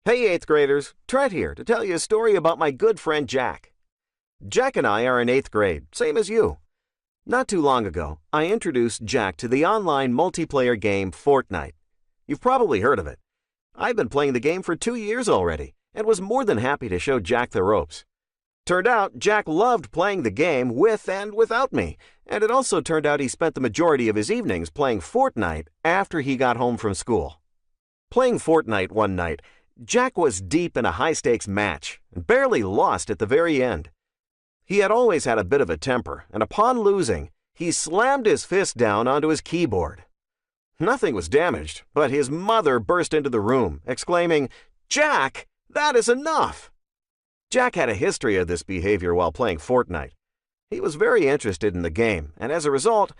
Hey 8th graders, Trent here to tell you a story about my good friend Jack. Jack and I are in 8th grade, same as you. Not too long ago, I introduced Jack to the online multiplayer game Fortnite. You've probably heard of it. I've been playing the game for 2 years already and was more than happy to show Jack the ropes. Turned out Jack loved playing the game with and without me, and it also turned out he spent the majority of his evenings playing Fortnite after he got home from school. Playing Fortnite one night, Jack was deep in a high-stakes match and barely lost at the very end. He had always had a bit of a temper, and upon losing, he slammed his fist down onto his keyboard. Nothing was damaged, but his mother burst into the room, exclaiming, "Jack, that is enough!" Jack had a history of this behavior while playing Fortnite. He was very interested in the game, and as a result,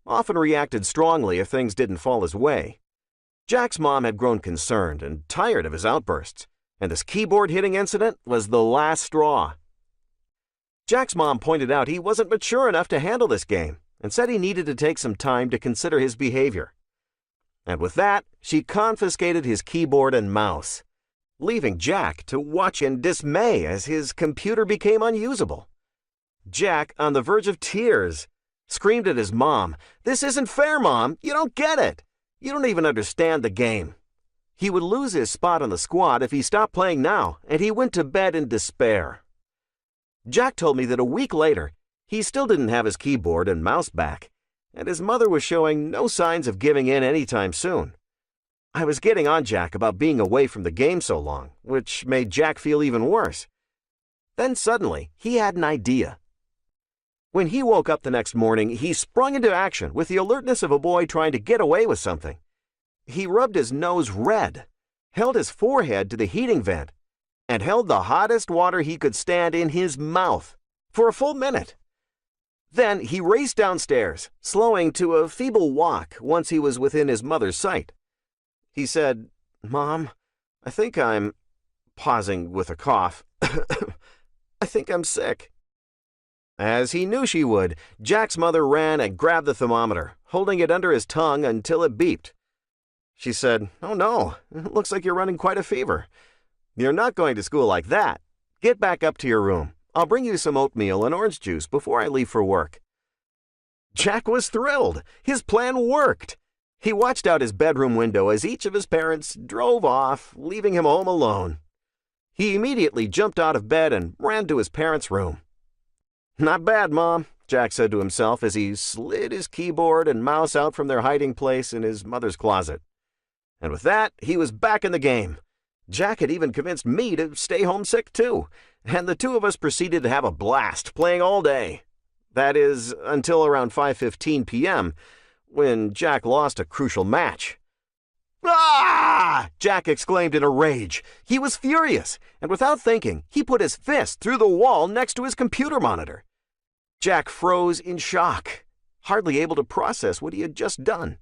often reacted strongly if things didn't fall his way. Jack's mom had grown concerned and tired of his outbursts, and this keyboard-hitting incident was the last straw. Jack's mom pointed out he wasn't mature enough to handle this game and said he needed to take some time to consider his behavior. And with that, she confiscated his keyboard and mouse, leaving Jack to watch in dismay as his computer became unusable. Jack, on the verge of tears, screamed at his mom, "This isn't fair, Mom! You don't get it! You don't even understand the game." He would lose his spot on the squad if he stopped playing now, and he went to bed in despair. Jack told me that a week later, he still didn't have his keyboard and mouse back, and his mother was showing no signs of giving in anytime soon. I was getting on Jack about being away from the game so long, which made Jack feel even worse. Then suddenly, he had an idea. When he woke up the next morning, he sprung into action with the alertness of a boy trying to get away with something. He rubbed his nose red, held his forehead to the heating vent, and held the hottest water he could stand in his mouth for a full minute. Then he raced downstairs, slowing to a feeble walk once he was within his mother's sight. He said, "Mom, I think I'm," pausing with a cough, "I think I'm sick." As he knew she would, Jack's mother ran and grabbed the thermometer, holding it under his tongue until it beeped. She said, "Oh no, it looks like you're running quite a fever. You're not going to school like that. Get back up to your room. I'll bring you some oatmeal and orange juice before I leave for work." Jack was thrilled. His plan worked. He watched out his bedroom window as each of his parents drove off, leaving him home alone. He immediately jumped out of bed and ran to his parents' room. "Not bad, Mom," Jack said to himself as he slid his keyboard and mouse out from their hiding place in his mother's closet. And with that, he was back in the game. Jack had even convinced me to stay homesick too, and the two of us proceeded to have a blast playing all day. That is, until around 5:15 p.m., when Jack lost a crucial match. "Ah!" Jack exclaimed in a rage. He was furious, and without thinking, he put his fist through the wall next to his computer monitor. Jack froze in shock, hardly able to process what he had just done.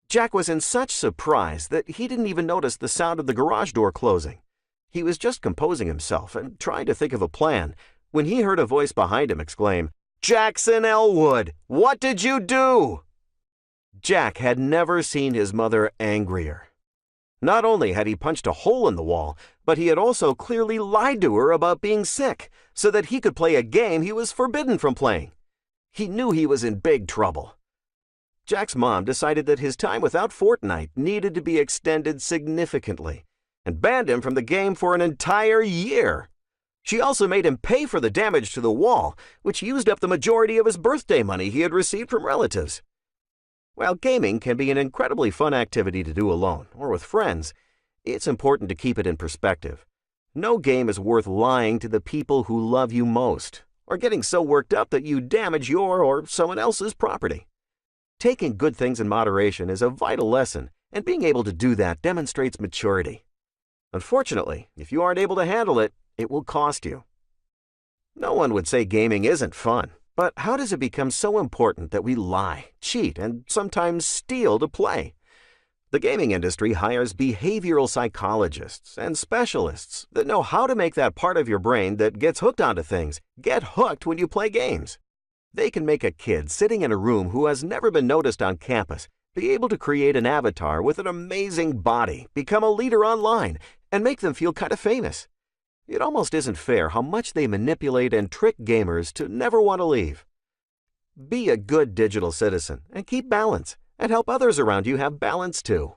Jack was in such surprise that he didn't even notice the sound of the garage door closing. He was just composing himself and trying to think of a plan when he heard a voice behind him exclaim, "Jackson Elwood, what did you do?" Jack had never seen his mother angrier. Not only had he punched a hole in the wall, but he had also clearly lied to her about being sick so that he could play a game he was forbidden from playing. He knew he was in big trouble. Jack's mom decided that his time without Fortnite needed to be extended significantly and banned him from the game for an entire year. She also made him pay for the damage to the wall, which used up the majority of his birthday money he had received from relatives. While gaming can be an incredibly fun activity to do alone or with friends, it's important to keep it in perspective. No game is worth lying to the people who love you most, or getting so worked up that you damage your or someone else's property. Taking good things in moderation is a vital lesson, and being able to do that demonstrates maturity. Unfortunately, if you aren't able to handle it, it will cost you. No one would say gaming isn't fun. But how does it become so important that we lie, cheat, and sometimes steal to play? The gaming industry hires behavioral psychologists and specialists that know how to make that part of your brain that gets hooked onto things get hooked when you play games. They can make a kid sitting in a room who has never been noticed on campus be able to create an avatar with an amazing body, become a leader online, and make them feel kind of famous. It almost isn't fair how much they manipulate and trick gamers to never want to leave. Be a good digital citizen and keep balance, and help others around you have balance too.